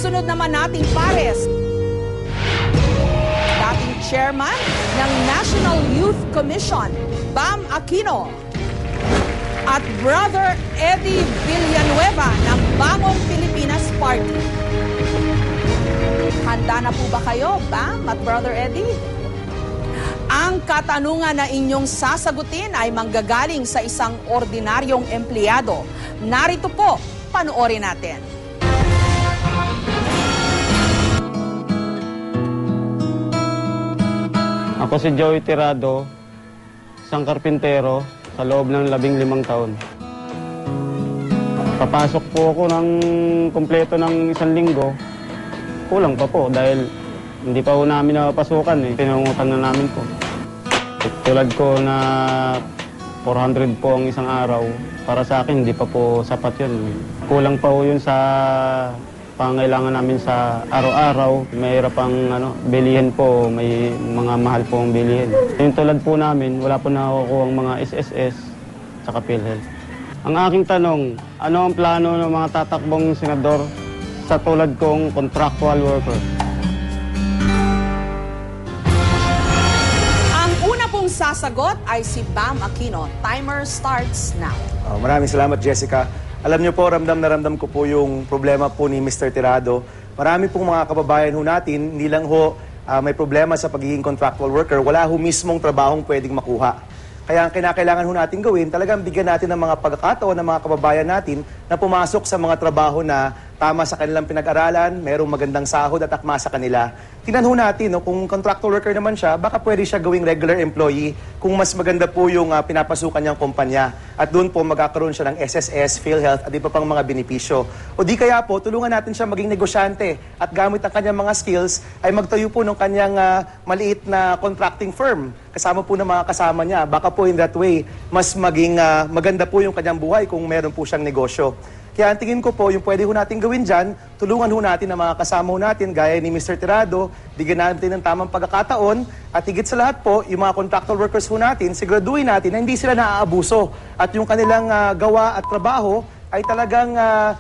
susunod naman nating pares, dating chairman ng National Youth Commission, Bam Aquino, at Brother Eddie Villanueva ng Bagong Pilipinas Party. Handa na po ba kayo, Bam at Brother Eddie? Ang katanungan na inyong sasagutin ay manggagaling sa isang ordinaryong empleyado. Narito po, panoorin natin. Ako si Joey Tirado, isang karpintero sa loob ng 15 taon. Papasok po ako ng kumpleto ng 1 linggo. Kulang pa po dahil hindi pa po namin napapasukan eh. Pinangungutan na namin po. Tulad ko na 400 po ang isang araw. Para sa akin, hindi pa po sapat yun. Kulang pa po yun sa pangailangan namin sa araw-araw. Mahirap ang bilihin po, may mga mahal po ang bilihin. Yung tulad po namin, wala po nakukuha ang mga SSS sa PhilHealth. Ang aking tanong, ano ang plano ng mga tatakbong senador sa tulad kong contractual worker? Ang una pong sasagot ay si Bam Aquino. Timer starts now. Maraming salamat, Jessica. Alam niyo po, ramdam na ramdam ko po yung problema po ni Mr. Tirado. Marami pong mga kababayan ho natin, hindi lang ho may problema sa pagiging contractual worker, wala ho mismong trabahong pwedeng makuha. Kaya ang kinakailangan ho natin gawin, talagang bigyan natin ng mga pagkakataon ng mga kababayan natin na pumasok sa mga trabaho na tama sa kanilang pinag-aralan, mayroong magandang sahod at akma sa kanila. Tingnan ho natin, kung contractual worker naman siya, baka pwede siya gawing regular employee kung mas maganda po yung pinapasukan niyang kumpanya. At doon po magkakaroon siya ng SSS, PhilHealth at iba pang mga benepisyo. O di kaya po, tulungan natin siya maging negosyante at gamit ang kanyang mga skills ay magtayo po ng kanyang maliit na contracting firm. Kasama po ng mga kasama niya. Baka po in that way, mas maging maganda po yung kanyang buhay kung meron po siyang negosyo. Kaya ang tingin ko po, yung pwede ho natin gawin dyan, tulungan ho natin ang mga kasama ho natin, gaya ni Mr. Tirado, bigyan natin ng tamang pagkakataon, at higit sa lahat po, yung mga contractual workers ho natin, siguraduhin natin na hindi sila naaabuso at yung kanilang gawa at trabaho ay talagang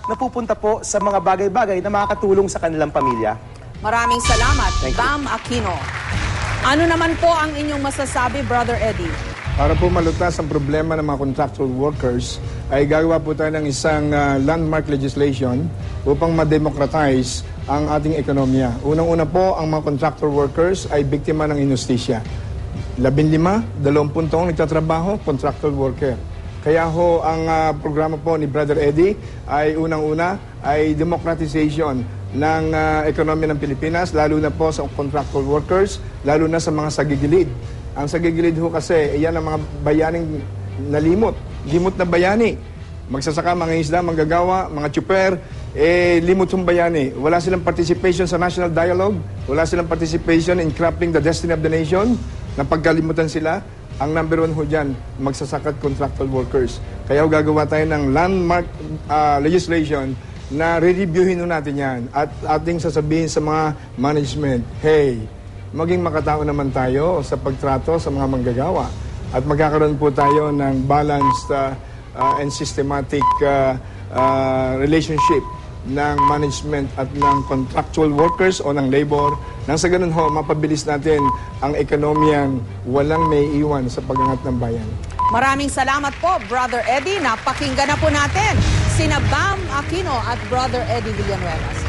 napupunta po sa mga bagay-bagay na makakatulong sa kanilang pamilya. Maraming salamat, Bam Aquino. Ano naman po ang inyong masasabi, Brother Eddie? Para po malutas ang problema ng mga contractual workers, ay gagawa po tayo ng isang landmark legislation upang ma-democratize ang ating ekonomiya. Unang-una po, ang mga contractual workers ay biktima ng inustisya. 15, 20 taong nagtatrabaho, contractual worker. Kaya ho, ang programa po ni Brother Eddie ay unang-una ay democratization ng ekonomiya ng Pilipinas, lalo na po sa contractual workers, lalo na sa mga sagigilid. Ang sagigilid ho kasi, yan ang mga bayaning nalimot. Limot na bayani. Magsasaka, mga isda, manggagawa, mga tsuper, limot yung bayani. Wala silang participation sa national dialogue, wala silang participation in crafting the destiny of the nation. Napagkalimutan sila. Ang number 1 ho dyan, magsasakat contractual workers. Kaya ho gagawa tayo ng landmark legislation na re-reviewin ho natin yan. At ating sasabihin sa mga management, hey, maging makatao naman tayo sa pagtrato sa mga manggagawa. At magkakaroon po tayo ng balanced and systematic relationship ng management at ng contractual workers o ng labor. Nang sa ganun ho, mapabilis natin ang ekonomiyang walang may iwan sa pag-angat ng bayan. Maraming salamat po, Brother Eddie. Napakinggan na po natin sina Bam Aquino at Brother Eddie Villanueva.